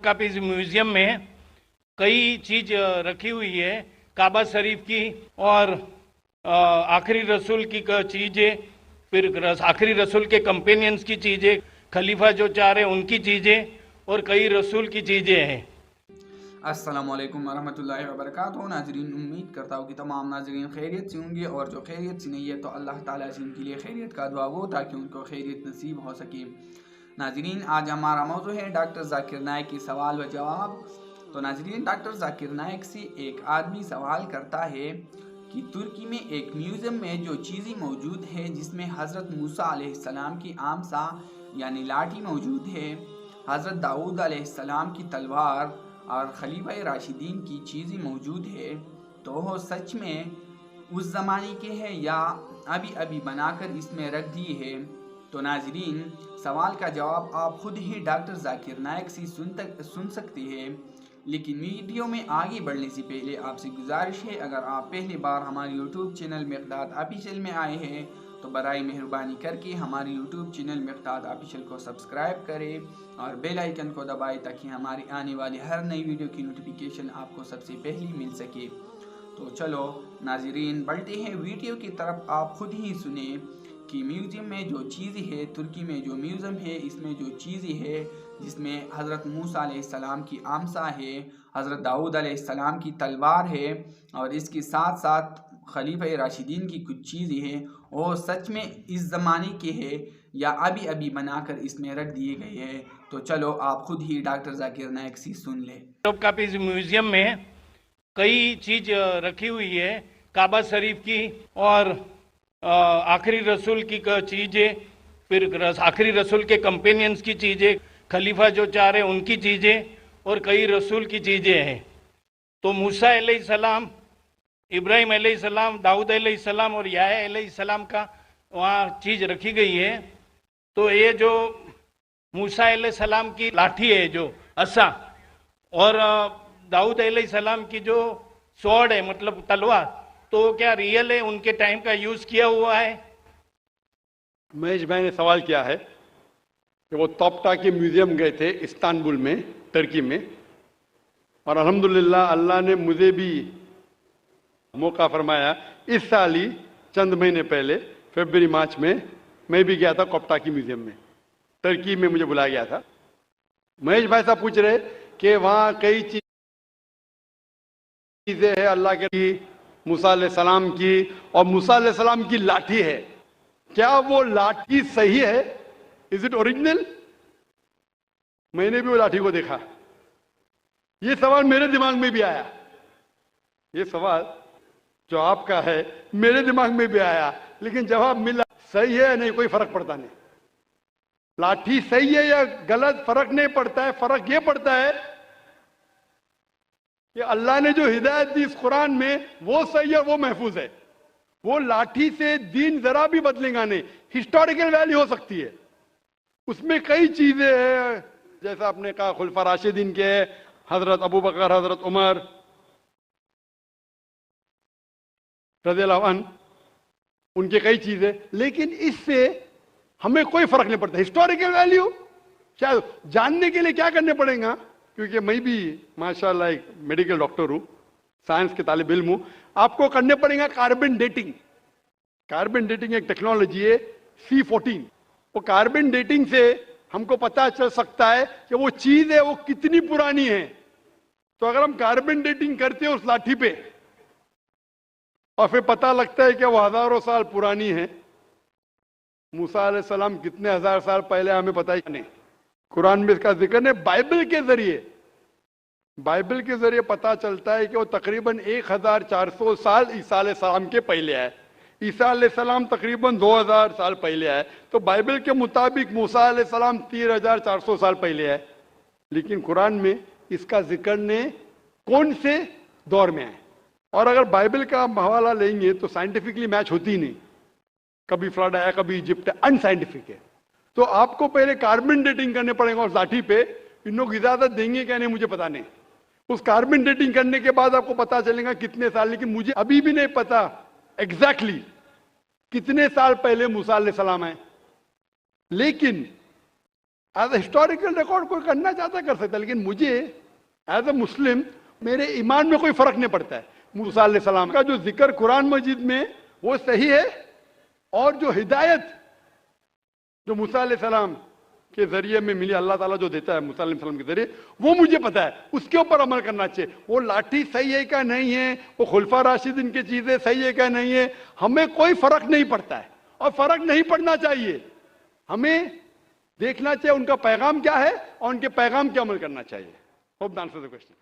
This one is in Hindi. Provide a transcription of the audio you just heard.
काफी म्यूजियम में कई चीज रखी हुई है, काबा शरीफ की और आखिरी रसूल की चीजें, फिर आखिरी रसूल के कंपेनियंस की चीजें, खलीफा जो चाह रहे उनकी चीजें और कई रसूल की चीजें हैं। अस्सलामुअलैकुम वरहमतुल्लाहि वबरकातुहू। नाजरीन, उम्मीद करता हूँ कि तमाम नाजरीन खैरियत से होंगे, और जो खैरियत से नहीं है तो अल्लाह ताला से उनके लिए खैरियत का दुआ हो ताकि उनको खैरियत नसीब हो सके। नाजरीन, आज हमारा मौजू है डॉक्टर जाकिर नाइक की सवाल व जवाब। तो नाजरीन, डॉक्टर जाकिर नाइक से एक आदमी सवाल करता है कि तुर्की में एक म्यूज़ियम में जो चीज़ें मौजूद है जिसमें हज़रत मूसा अलैहिस्सलाम की आमसा यानी लाठी मौजूद है, हज़रत दाऊद अलैहिस्सलाम की तलवार और खलीफा राशिदीन की चीज़ें मौजूद है, तो वो सच में उस ज़माने के हैं या अभी अभी बनाकर इसमें रख दिए है? तो नाजरीन, सवाल का जवाब आप खुद ही डॉक्टर जाकिर नाइक से सुन सकते हैं। लेकिन वीडियो में आगे बढ़ने से पहले आपसे गुजारिश है, अगर आप पहली बार हमारे यूट्यूब चैनल मिक़दाद ऑफिशियल में आए हैं तो बराए मेहरबानी करके हमारे यूट्यूब चैनल मिक़दाद ऑफिशियल को सब्सक्राइब करें और बेल आइकन को दबाएं ताकि हमारी आने वाली हर नई वीडियो की नोटिफिकेशन आपको सबसे पहले मिल सके। तो चलो नाजरीन, बढ़ते हैं वीडियो की तरफ। आप खुद ही सुने कि म्यूज़ियम में जो चीज़ें है, तुर्की में जो म्यूज़ियम है इसमें जो चीज़ें है जिसमें हज़रत मूसा अलैहिस्सलाम की आमसा है, हज़रत दाऊद अलैहिस्सलाम की तलवार है और इसके साथ साथ खलीफा राशिदीन की कुछ चीज़ें हैं, और सच में इस ज़माने के हैं या अभी अभी बनाकर इसमें रख दिए गए हैं। तो चलो आप खुद ही डॉक्टर जाकिर नाइक से सुन ले। काफी म्यूजियम में कई चीज रखी हुई है, काबा शरीफ की और आखिरी रसूल की चीजें, फिर आखिरी रसूल के कंपेनियंस की चीजें, खलीफा जो चाह रहे उनकी चीजें और कई रसूल की चीजें हैं। तो मूसा अलैहिस्सलाम, इब्राहिम अलैहिस्सलाम, दाऊद अलैहिस्सलाम और याह्या अलैहिस्सलाम का वहाँ चीज रखी गई है। तो ये जो मूसा अलैहिस्सलाम की लाठी है, जो असा, और दाऊद अलैहिस्सलाम की जो स्वॉर्ड है मतलब तलवार, तो क्या रियल है, उनके टाइम का यूज किया हुआ है? महेश भाई ने सवाल किया है कि वो तोप्टा के म्यूजियम गए थे इस्तांबुल में, टर्की में, और अल्हम्दुलिल्लाह अल्लाह ने मुझे भी मौका फरमाया। इस साल ही चंद महीने पहले फरवरी मार्च में मैं भी गया था कोप्टा की म्यूजियम में, टर्की में मुझे बुलाया गया था। महेश भाई साहब पूछ रहे कि वहाँ कई चीजें हैं अल्लाह के, मूसा अलैहिस्सलाम की, और मूसा अलैहिस्सलाम की लाठी है, क्या वो लाठी सही है? Is it original? मैंने भी वो लाठी को देखा। ये सवाल मेरे दिमाग में भी आया, ये सवाल जो आपका है मेरे दिमाग में भी आया, लेकिन जवाब मिला सही है या नहीं कोई फर्क पड़ता नहीं। लाठी सही है या गलत फर्क नहीं पड़ता है, फर्क ये पड़ता है कि अल्लाह ने जो हिदायत दी इस कुरान में वो सही है, वो महफूज है। वो लाठी से दीन जरा भी बदलेगा नहीं। हिस्टोरिकल वैल्यू हो सकती है, उसमें कई चीजें हैं, जैसा आपने कहा खुलफा राशिदीन के, हजरत अबू बकर, हजरत उमर रज़ियल्लाहु अन्हु, उनके कई चीजें, लेकिन इससे हमें कोई फर्क नहीं पड़ता। हिस्टोरिकल वैल्यू शायद जानने के लिए क्या करने पड़ेगा, क्योंकि मैं भी माशाल्लाह एक मेडिकल डॉक्टर हूं, साइंस के तालिब इल्म हूं, आपको करने पड़ेगा कार्बन डेटिंग। कार्बन डेटिंग एक टेक्नोलॉजी है C14। वो कार्बन डेटिंग से हमको पता चल सकता है कि वो चीज है वो कितनी पुरानी है। तो अगर हम कार्बन डेटिंग करते हैं उस लाठी पे और फिर पता लगता है कि वो हजारों साल पुरानी है, मूसा अलैहिस्सलाम कितने हजार साल पहले हमें पता ही नहीं, कुरान में इसका जिक्र नहीं। बाइबल के जरिए पता चलता है कि वो तकरीबन 1400 साल ईसा अलैहिस्सलाम के पहले आए। ईसा अलैहिस्सलाम तकरीबन 2000 साल पहले आए, तो बाइबल के मुताबिक मूसा अलैहिस्सलाम 3400 साल पहले आए, लेकिन कुरान में इसका जिक्र ने कौन से दौर में आए। और अगर बाइबल का हवाला लेंगे तो साइंटिफिकली मैच होती ही नहीं, कभी फ्लड आया कभी इजिप्ट, अनसाइंटिफिक है। तो आपको पहले कार्बन डेटिंग करने पड़ेगा उस लाठी पे। इन लोग इजाजत देंगे क्या नहीं मुझे पता नहीं। उस कार्बन डेटिंग करने के बाद आपको पता चलेगा कितने साल, लेकिन मुझे अभी भी नहीं पता एग्जैक्टली कितने साल पहले मूसा अलैहिस्सलाम आए। लेकिन एज ए हिस्टोरिकल रिकॉर्ड कोई करना चाहता कर सकता है, लेकिन मुझे एज ए मुस्लिम मेरे ईमान में कोई फर्क नहीं पड़ता है। मूसा अलैहिस्सलाम का जो जिक्र कुरान मजीद में वो सही है, और जो हिदायत जो मूसा अलैहिस्सलाम के जरिए में मिली, अल्लाह ताला जो देता है मूसा अलैहिस्सलाम के जरिए, वो मुझे पता है, उसके ऊपर अमल करना चाहिए। वो लाठी सही है क्या नहीं है, वो खुलफा राशिदीन की चीजें सही है क्या नहीं है, हमें कोई फर्क नहीं पड़ता है और फर्क नहीं पड़ना चाहिए। हमें देखना चाहिए उनका पैगाम क्या है और उनके पैगाम पे अमल करना चाहिए। Hope the answer the question.